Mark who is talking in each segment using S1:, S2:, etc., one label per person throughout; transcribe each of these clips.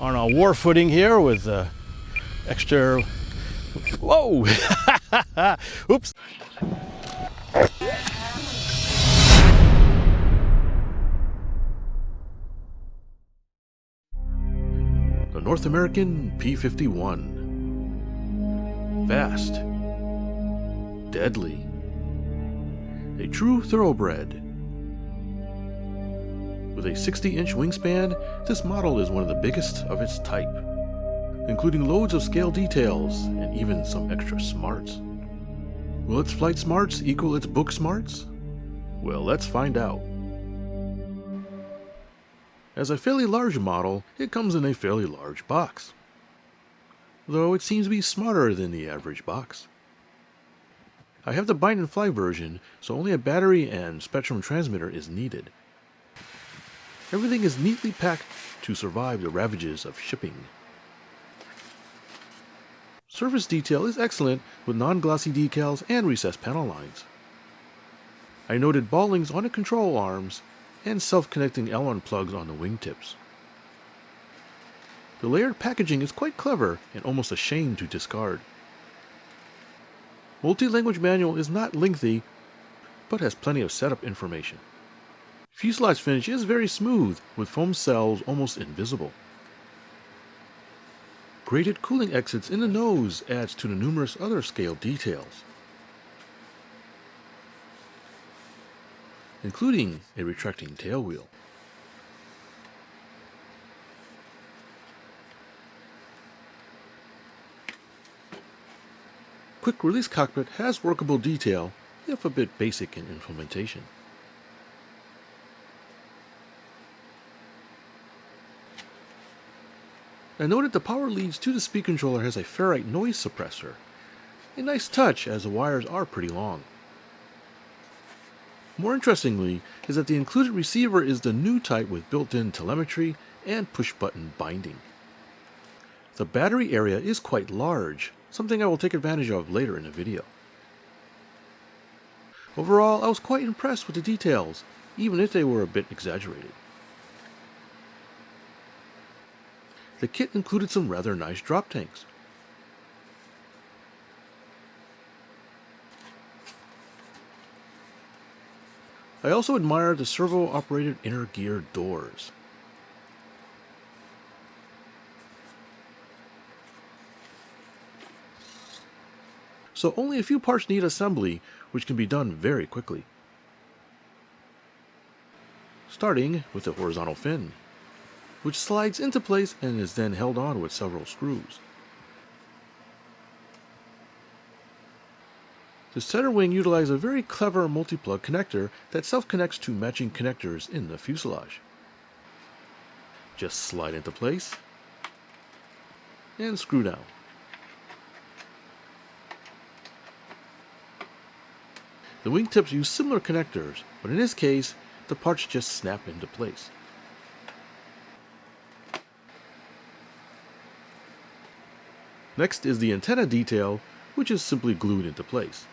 S1: on a war footing here with extra. Whoa! Oops. The North American P-51. Fast. Deadly. A true thoroughbred. With a 60-inch wingspan, this model is one of the biggest of its type, including loads of scale details and even some extra smarts. Will its flight smarts equal its book smarts? Well, let's find out. As a fairly large model, it comes in a fairly large box, though it seems to be smarter than the average box. I have the bind and fly version, so only a battery and Spectrum transmitter is needed. Everything is neatly packed to survive the ravages of shipping. Surface detail is excellent with non-glossy decals and recessed panel lines. I noted ballings on the control arms and self-connecting Allen plugs on the wingtips. The layered packaging is quite clever and almost a shame to discard. Multi-language manual is not lengthy, but has plenty of setup information. Fuselage finish is very smooth, with foam cells almost invisible. Braided cooling exits in the nose adds to the numerous other scale details, including a retracting tail wheel. Quick release cockpit has workable detail, if a bit basic in implementation. I noted the power leads to the speed controller has a ferrite noise suppressor. A nice touch as the wires are pretty long. More interestingly is that the included receiver is the new type with built-in telemetry and push-button binding. The battery area is quite large, something I will take advantage of later in the video. Overall, I was quite impressed with the details, even if they were a bit exaggerated. The kit included some rather nice drop tanks. I also admired the servo-operated inner gear doors. So only a few parts need assembly, which can be done very quickly. Starting with the horizontal fin, which slides into place and is then held on with several screws. The center wing utilizes a very clever multi-plug connector that self-connects to matching connectors in the fuselage. Just slide into place and screw down. The wingtips use similar connectors, but in this case, the parts just snap into place. Next is the antenna detail, which is simply glued into place.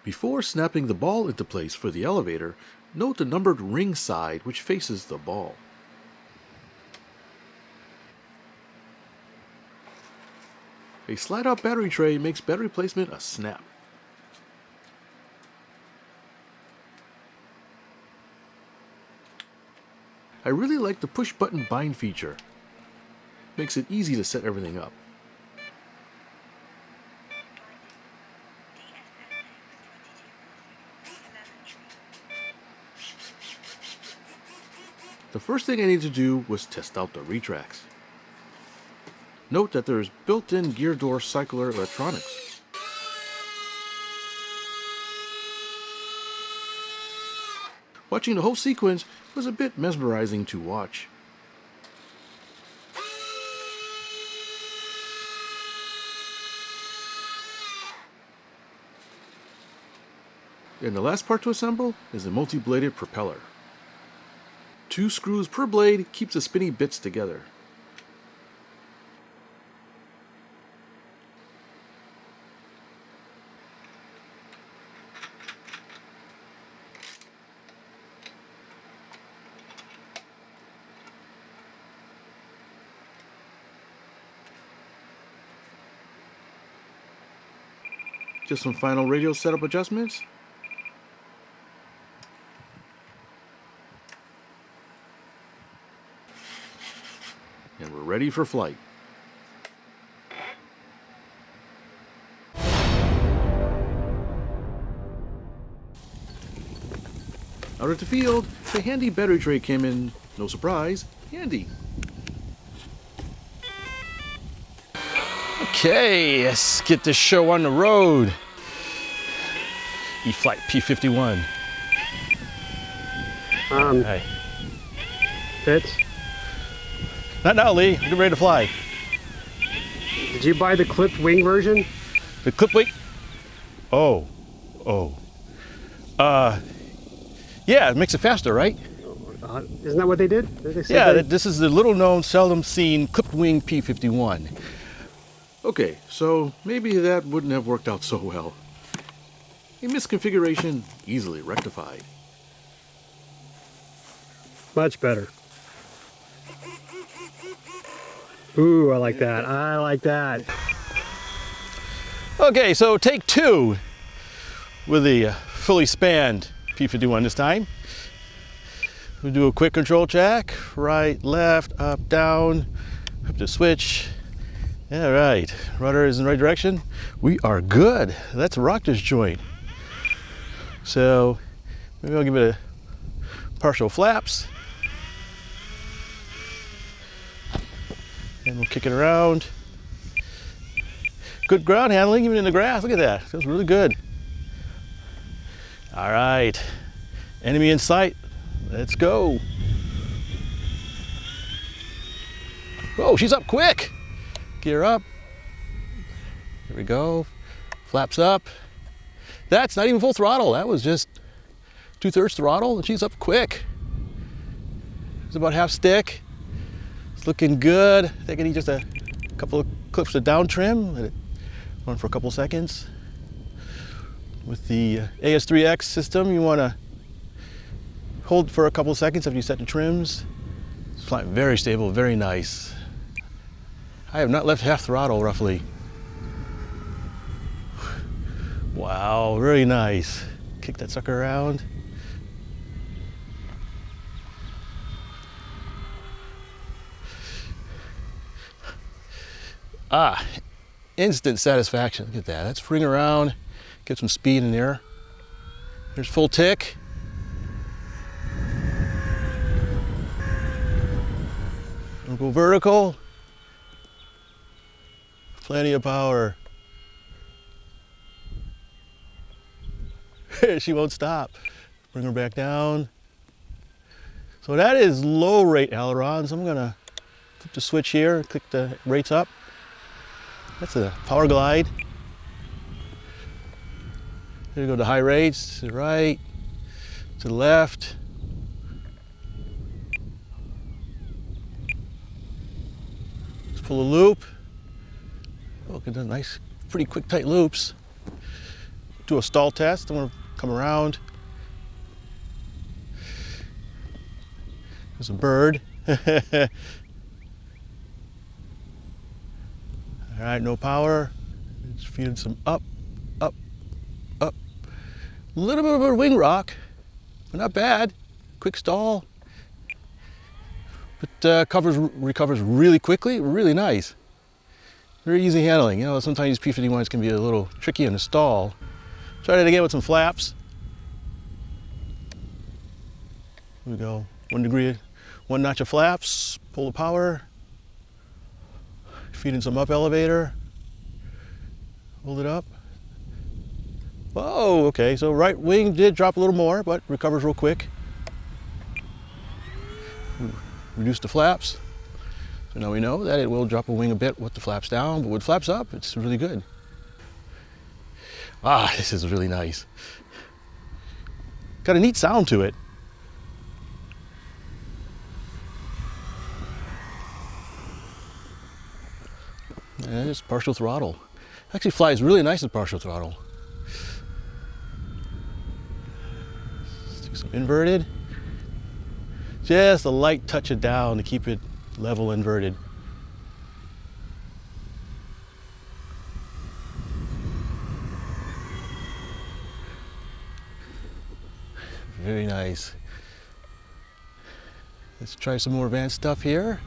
S1: Before snapping the ball into place for the elevator, note the numbered ring side which faces the ball. A slide-out battery tray makes battery placement a snap. I really like the push-button bind feature. Makes it easy to set everything up. The first thing I needed to do was test out the retracts. Note that there is built-in gear door cycler electronics. Watching the whole sequence was a bit mesmerizing to watch. And the last part to assemble is a multi-bladed propeller. 2 screws per blade keeps the spinny bits together. Just some final radio setup adjustments. And we're ready for flight. Out at the field, the handy battery tray came in, no surprise, handy.
S2: Okay, let's get this show on the road. E-flite P-51. Hey.
S3: Fits?
S2: Not now, Lee. Get ready to fly.
S3: Did you buy the clipped wing version?
S2: The clip wing? Oh. Yeah, it makes it faster, right?
S3: Isn't that what they did?
S2: This is the little known, seldom seen clipped wing P-51.
S1: Okay, so maybe that wouldn't have worked out so well. A misconfiguration easily rectified.
S3: Much better. Ooh, I like that. I like that.
S2: Okay, so take two with the fully spanned P-51 this time. We'll do a quick control check. Right, left, up, down. Flip the switch. All right, rudder is in the right direction. We are good. Let's rock this joint. So maybe I'll give it a partial flaps. And we'll kick it around. Good ground handling, even in the grass. Look at that, feels really good. All right, enemy in sight. Let's go. Whoa, she's up quick. Gear up. Here we go. Flaps up. That's not even full throttle. That was just 2/3 throttle, and she's up quick. It's about half stick. It's looking good. I think I need just a couple of clips of down trim. Let it run for a couple seconds. With the AS3X system, you want to hold for a couple of seconds after you set the trims. It's flying very stable, very nice. I have not left half throttle, roughly. Wow, really nice. Kick that sucker around. Instant satisfaction. Look at that. Let's ring around, get some speed in there. There's full tick. We'll go vertical. Plenty of power. She won't stop. Bring her back down. So that is low rate ailerons. I'm gonna flip the switch here, click the rates up. That's a power glide. There you go, to high rates, to the right, to the left. Let's pull a loop. Oh, get nice, pretty quick, tight loops. Do a stall test. I'm gonna come around. There's a bird. All right, no power. Just feeding some up, up, up. A little bit of a wing rock, but not bad. Quick stall. But recovers really quickly, really nice. Very easy handling. You know, sometimes these P-51s can be a little tricky in the stall. Try that again with some flaps. Here we go. 1 degree, 1 notch of flaps. Pull the power. Feeding some up elevator. Hold it up. Whoa, okay, so right wing did drop a little more, but recovers real quick. Reduce the flaps. So now we know that it will drop a wing a bit with the flaps down, but with flaps up, it's really good. This is really nice. Got a neat sound to it. And it's partial throttle. Actually flies really nice with partial throttle. Stick some inverted. Just a light touch it down to keep it level inverted. very nice. Let's try some more advanced stuff here.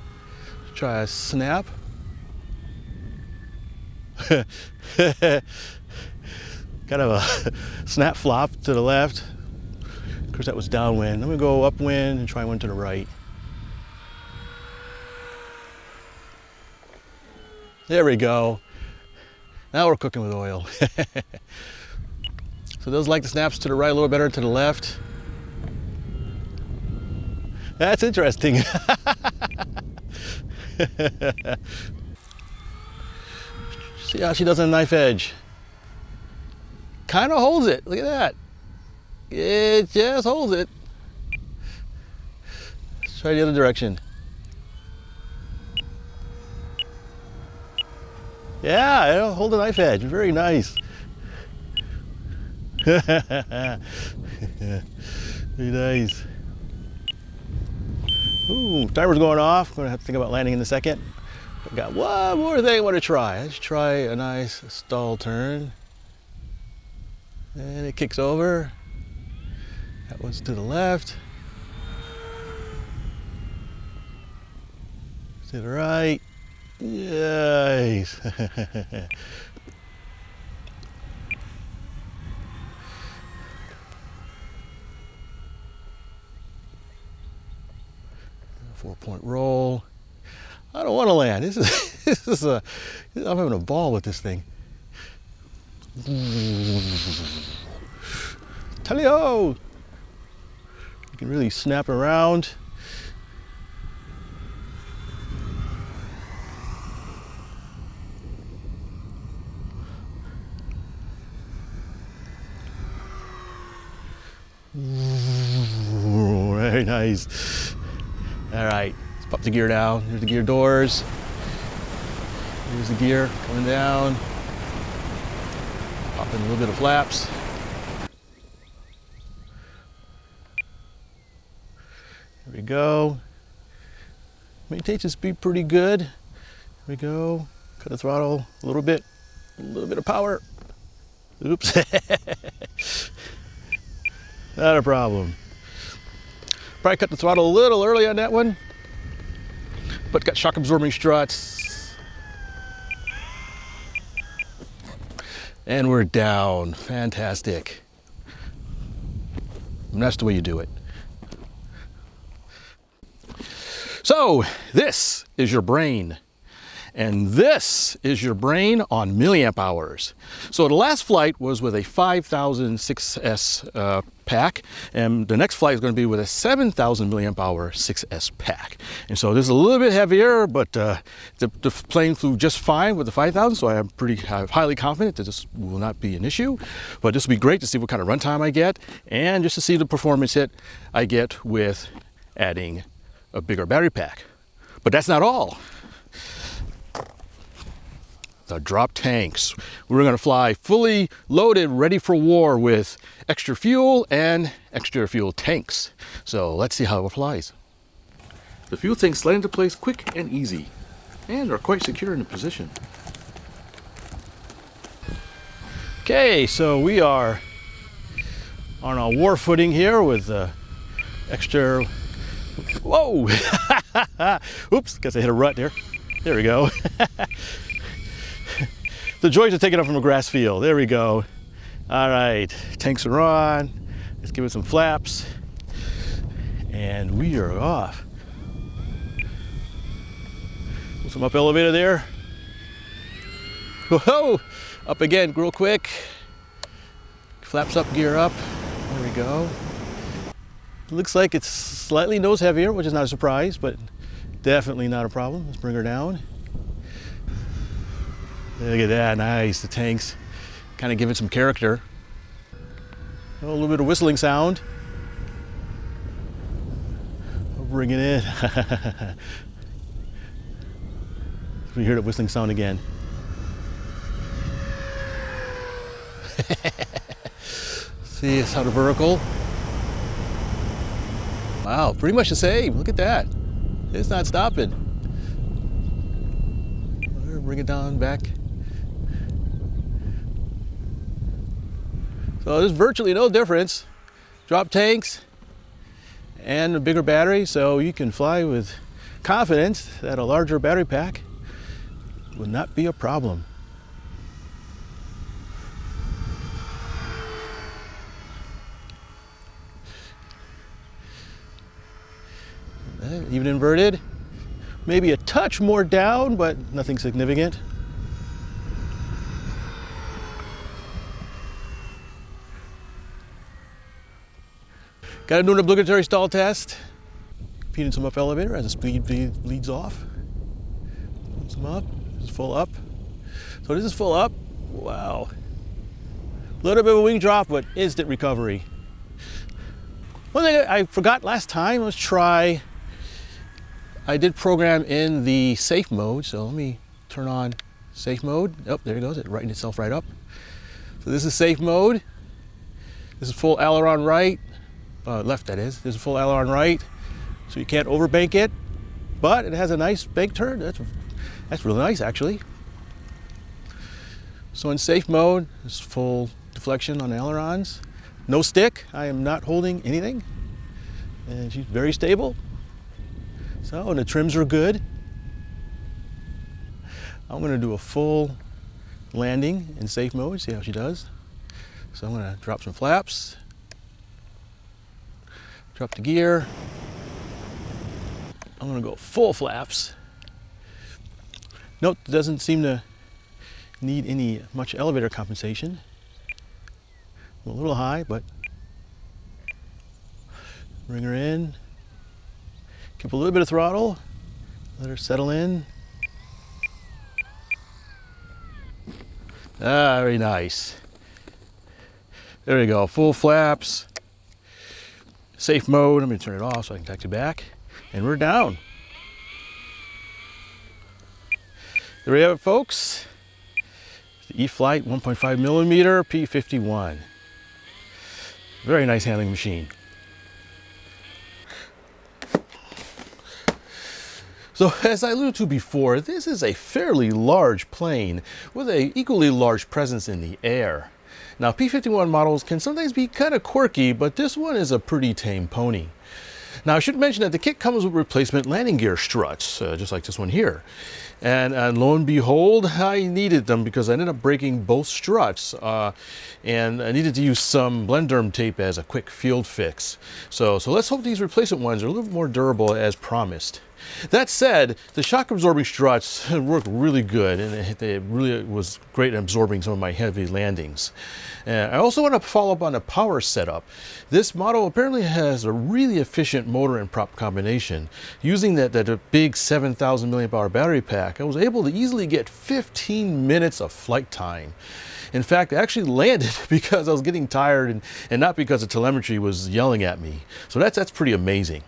S2: Let's try a snap. Kind of a snap flop to the left. Of course, that was downwind. I'm gonna go upwind and try one to the right. There we go. Now we're cooking with oil. So those like the snaps to the right a little better to the left. That's interesting. See how she does on a knife edge. Kind of holds it. Look at that. It just holds it. Let's try the other direction. Yeah, it'll hold a knife edge. Very nice. Very nice. Ooh, timer's going off. Gonna have to think about landing in a second. I've got one more thing I want to try. Let's try a nice stall turn. And it kicks over. That one's to the left. To the right. Nice. 4-point roll. I don't want to land. I'm having a ball with this thing. Tally-ho! You can really snap around. Ooh, very nice. All right, let's pop the gear down. Here's the gear doors. Here's the gear coming down. Pop in a little bit of flaps. There we go. Maintains the speed pretty good. There we go. Cut the throttle a little bit of power. Oops. Not a problem. Probably cut the throttle a little early on that one, but got shock absorbing struts. And we're down. Fantastic. And that's the way you do it. So this is your brain. And this is your brain on milliamp hours. So the last flight was with a 5000 6S pack, and the next flight is going to be with a 7000 milliamp hour 6S pack. And so this is a little bit heavier, but the plane flew just fine with the 5000, so I'm highly confident that this will not be an issue. But this will be great to see what kind of runtime I get, and just to see the performance hit I get with adding a bigger battery pack. But that's not all. The drop tanks. We're going to fly fully loaded, ready for war with extra fuel and extra fuel tanks. So let's see how it flies.
S1: The fuel tanks slide into place quick and easy, and are quite secure in the position.
S2: Okay, so we are on a war footing here with extra. Whoa! Oops, guess I hit a rut there. There we go. The joys of taking it from a grass field. There we go. All right, tanks are on. Let's give it some flaps. And we are off. Some up elevator there. Whoa! Up again, real quick. Flaps up, gear up. There we go. Looks like it's slightly nose heavier, which is not a surprise, but definitely not a problem. Let's bring her down. Look at that, nice. The tanks kind of give it some character. Oh, a little bit of whistling sound. I'll bring it in. We hear the whistling sound again. See, it's out of vertical. Wow, pretty much the same. Look at that. It's not stopping. Bring it down back. So there's virtually no difference. Drop tanks, and a bigger battery, so you can fly with confidence that a larger battery pack would not be a problem. Even inverted, maybe a touch more down, but nothing significant. Got to do an obligatory stall test. Feeding some up elevator as the speed bleeds off. Some up, this is full up. So this is full up. Wow. A little bit of a wing drop, but instant recovery. One thing I forgot last time was I did program in the safe mode, so let me turn on safe mode. Oh, there it goes, it righting itself right up. So this is safe mode. This is full aileron right, left that is. This is full aileron right, so you can't overbank it, but it has a nice bank turn. That's really nice actually. So in safe mode, it's full deflection on the ailerons. No stick, I am not holding anything. And she's very stable. So, and the trims are good. I'm gonna do a full landing in safe mode, see how she does. So I'm gonna drop some flaps, drop the gear. I'm gonna go full flaps. Note, it doesn't seem to need much elevator compensation. A little high, but bring her in. Keep a little bit of throttle, let her settle in. Ah, very nice. There we go, full flaps, safe mode. I'm gonna turn it off so I can taxi back, and we're down. There we have it, folks. The E-flite 1.5 millimeter P-51. Very nice handling machine. So as I alluded to before, this is a fairly large plane with an equally large presence in the air. Now P-51 models can sometimes be kind of quirky, but this one is a pretty tame pony. Now I should mention that the kit comes with replacement landing gear struts, just like this one here. And lo and behold, I needed them because I ended up breaking both struts, and I needed to use some Blenderm tape as a quick field fix. So let's hope these replacement ones are a little bit more durable as promised. That said, the shock absorbing struts worked really good, and it really was great at absorbing some of my heavy landings. I also want to follow up on the power setup. This model apparently has a really efficient motor and prop combination. Using that big 7,000 milliamp hour battery pack, I was able to easily get 15 minutes of flight time. In fact, I actually landed because I was getting tired and not because the telemetry was yelling at me. So that's pretty amazing.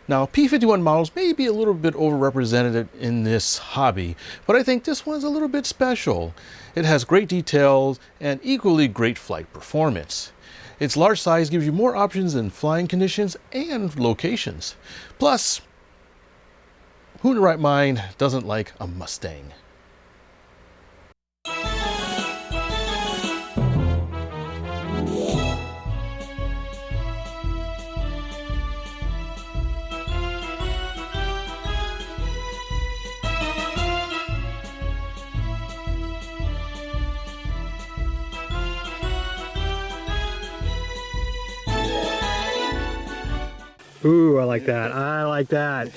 S2: Now, P-51 models may be a little bit overrepresented in this hobby, but I think this one's a little bit special. It has great details and equally great flight performance. Its large size gives you more options in flying conditions and locations. Plus, who in the right mind doesn't like a Mustang?
S3: Ooh, I like that. I like that.